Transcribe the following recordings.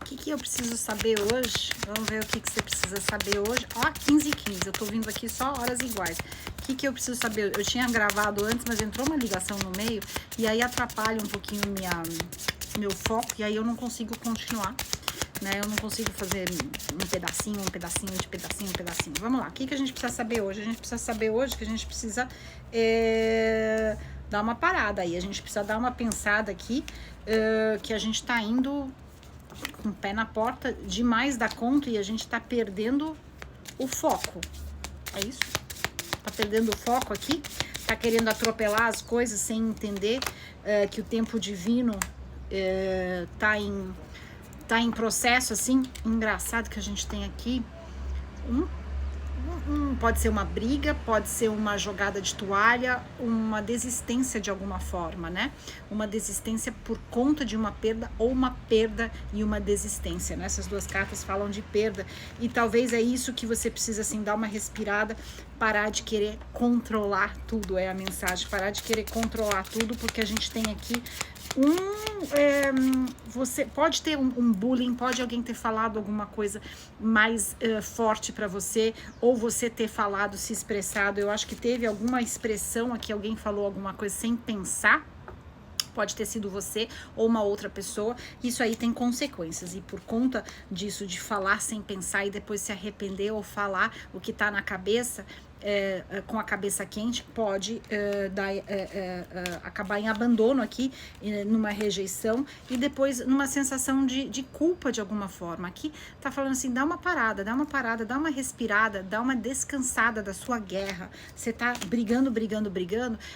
O que eu preciso saber hoje? Vamos ver o que você precisa saber hoje. Ó, 15h15, eu tô vindo aqui só horas iguais. O que eu preciso saber? Eu tinha gravado antes, mas entrou uma ligação no meio, e aí atrapalha um pouquinho meu foco, e aí eu não consigo continuar, né? Eu não consigo fazer um pedacinho. Vamos lá, o que a gente precisa saber hoje? A gente precisa saber hoje que a gente precisa dar uma parada aí, a gente precisa dar uma pensada aqui, que a gente tá indo com o pé na porta demais da conta e a gente tá perdendo o foco. É isso? Tá perdendo o foco aqui, tá querendo atropelar as coisas sem entender que o tempo divino tá em processo, assim. Engraçado que a gente tem aqui pode ser uma briga, pode ser uma jogada de toalha, uma desistência de alguma forma, né? Uma desistência por conta de uma perda, ou uma perda e uma desistência, né? Essas duas cartas falam de perda, e talvez é isso que você precisa, assim, dar uma respirada, parar de querer controlar tudo, é a mensagem, parar de querer controlar tudo, porque a gente tem aqui você pode ter um bullying, pode alguém ter falado alguma coisa mais forte para você, ou você ter falado, se expressado. Eu acho que teve alguma expressão aqui, alguém falou alguma coisa sem pensar. Pode ter sido você ou uma outra pessoa. Isso aí tem consequências, e por conta disso, de falar sem pensar e depois se arrepender, ou falar o que tá na cabeça, com a cabeça quente, pode acabar em abandono aqui, numa rejeição, e depois numa sensação de culpa de alguma forma. Aqui tá falando assim, dá uma parada, dá uma respirada, dá uma descansada da sua guerra. Você tá brigando,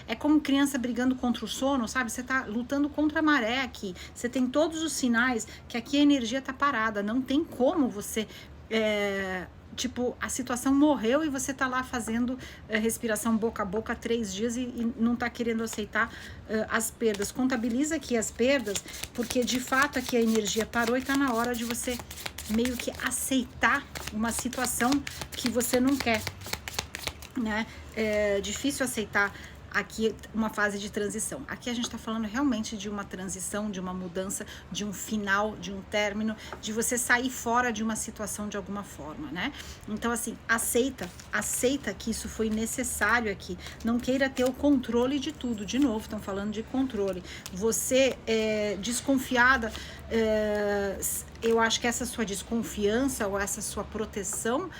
é como criança brigando contra o sono, sabe? Você tá lutando contra a maré aqui, você tem todos os sinais que aqui a energia tá parada, não tem como você... tipo, a situação morreu e você tá lá fazendo respiração boca a boca há 3 dias e não tá querendo aceitar as perdas. Contabiliza aqui as perdas, porque de fato aqui a energia parou e tá na hora de você meio que aceitar uma situação que você não quer, né? É difícil aceitar aqui uma fase de transição. Aqui a gente tá falando realmente de uma transição, de uma mudança, de um final, de um término, de você sair fora de uma situação de alguma forma, né? Então, assim, aceita que isso foi necessário aqui. Não queira ter o controle de tudo. De novo, estão falando de controle. Você desconfiada, eu acho que essa sua desconfiança ou essa sua proteção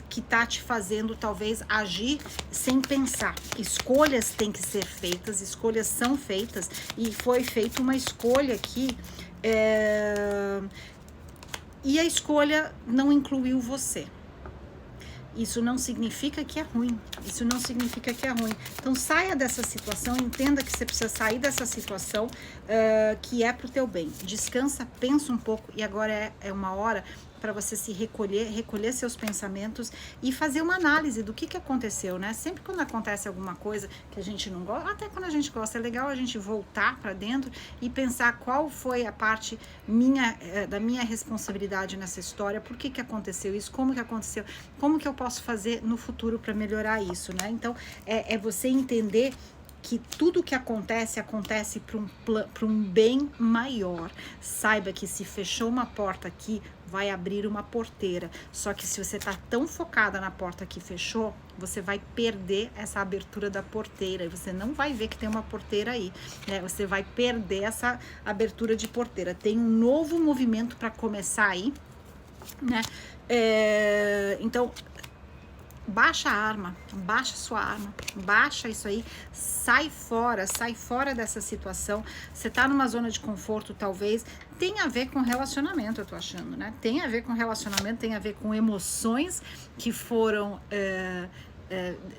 que tá te fazendo talvez agir sem pensar. Escolhas têm que ser feitas, escolhas são feitas, e foi feita uma escolha aqui, e a escolha não incluiu você. Isso não significa que é ruim, isso não significa que é ruim. Então saia dessa situação, entenda que você precisa sair dessa situação, que é pro teu bem. Descansa, pensa um pouco, e agora é uma hora para você se recolher seus pensamentos e fazer uma análise do que aconteceu, né? Sempre quando acontece alguma coisa que a gente não gosta, até quando a gente gosta, é legal a gente voltar para dentro e pensar qual foi a parte da minha responsabilidade nessa história, por que aconteceu isso, como que aconteceu, como que eu posso fazer no futuro para melhorar isso, né? Então, é você entender que tudo que acontece para um bem maior. Saiba que se fechou uma porta aqui, vai abrir uma porteira. Só que se você tá tão focada na porta que fechou, você vai perder essa abertura da porteira, e você não vai ver que tem uma porteira aí, né? Você vai perder essa abertura de porteira. Tem um novo movimento para começar aí, né? Então, baixa a arma, baixa sua arma, baixa isso aí, sai fora dessa situação. Você tá numa zona de conforto, talvez, tem a ver com relacionamento, eu tô achando, né? Tem a ver com relacionamento, tem a ver com emoções que foram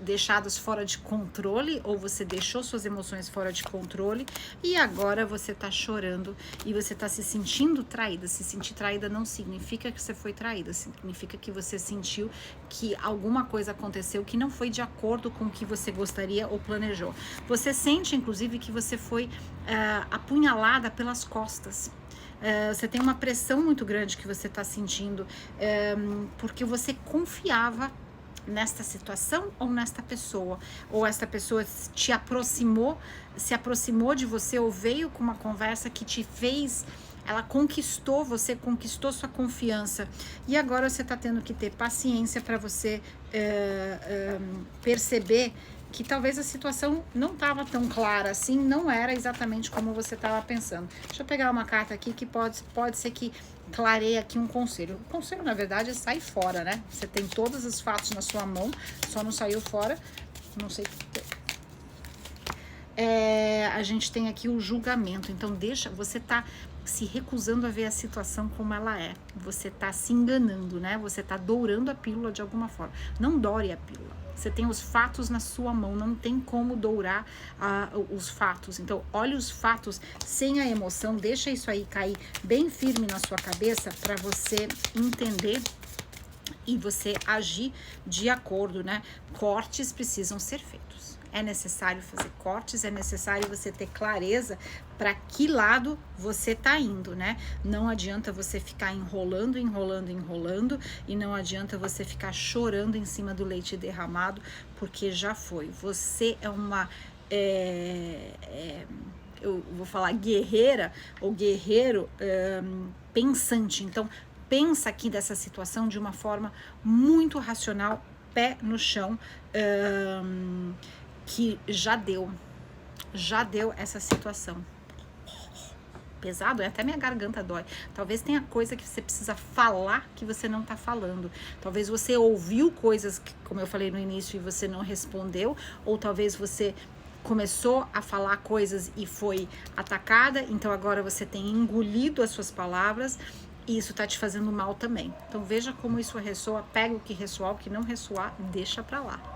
deixadas fora de controle, ou você deixou suas emoções fora de controle, e agora você tá chorando e você tá se sentindo traída. Se sentir traída não significa que você foi traída, significa que você sentiu que alguma coisa aconteceu que não foi de acordo com o que você gostaria ou planejou. Você sente, inclusive, que você foi apunhalada pelas costas. Você tem uma pressão muito grande que você tá sentindo, porque você confiava nesta situação ou nesta pessoa, ou esta pessoa se aproximou de você, ou veio com uma conversa que te fez ela conquistou você, conquistou sua confiança, e agora você está tendo que ter paciência para você perceber que talvez a situação não estava tão clara assim, não era exatamente como você estava pensando. Deixa eu pegar uma carta aqui que pode ser que clareie aqui um conselho. O conselho, na verdade, é sair fora, né? Você tem todos os fatos na sua mão, só não saiu fora, não sei. A gente tem aqui o julgamento, então você tá se recusando a ver a situação como ela é, você tá se enganando, né? Você tá dourando a pílula de alguma forma. Não doure a pílula. Você tem os fatos na sua mão, não tem como dourar os fatos. Então, olhe os fatos sem a emoção, deixa isso aí cair bem firme na sua cabeça para você entender e você agir de acordo, né? Cortes precisam ser feitos. É necessário fazer cortes, é necessário você ter clareza para que lado você tá indo, né? Não adianta você ficar enrolando e não adianta você ficar chorando em cima do leite derramado, porque já foi. Você é uma eu vou falar guerreira ou guerreiro pensante. Então, pensa aqui dessa situação de uma forma muito racional, pé no chão, que já deu essa situação. Pesado, até minha garganta dói. Talvez tenha coisa que você precisa falar que você não tá falando. Talvez você ouviu coisas que, como eu falei no início, e você não respondeu, ou talvez você começou a falar coisas e foi atacada, então agora você tem engolido as suas palavras e isso tá te fazendo mal também. Então veja como isso ressoa, pega o que ressoar, o que não ressoar, deixa pra lá.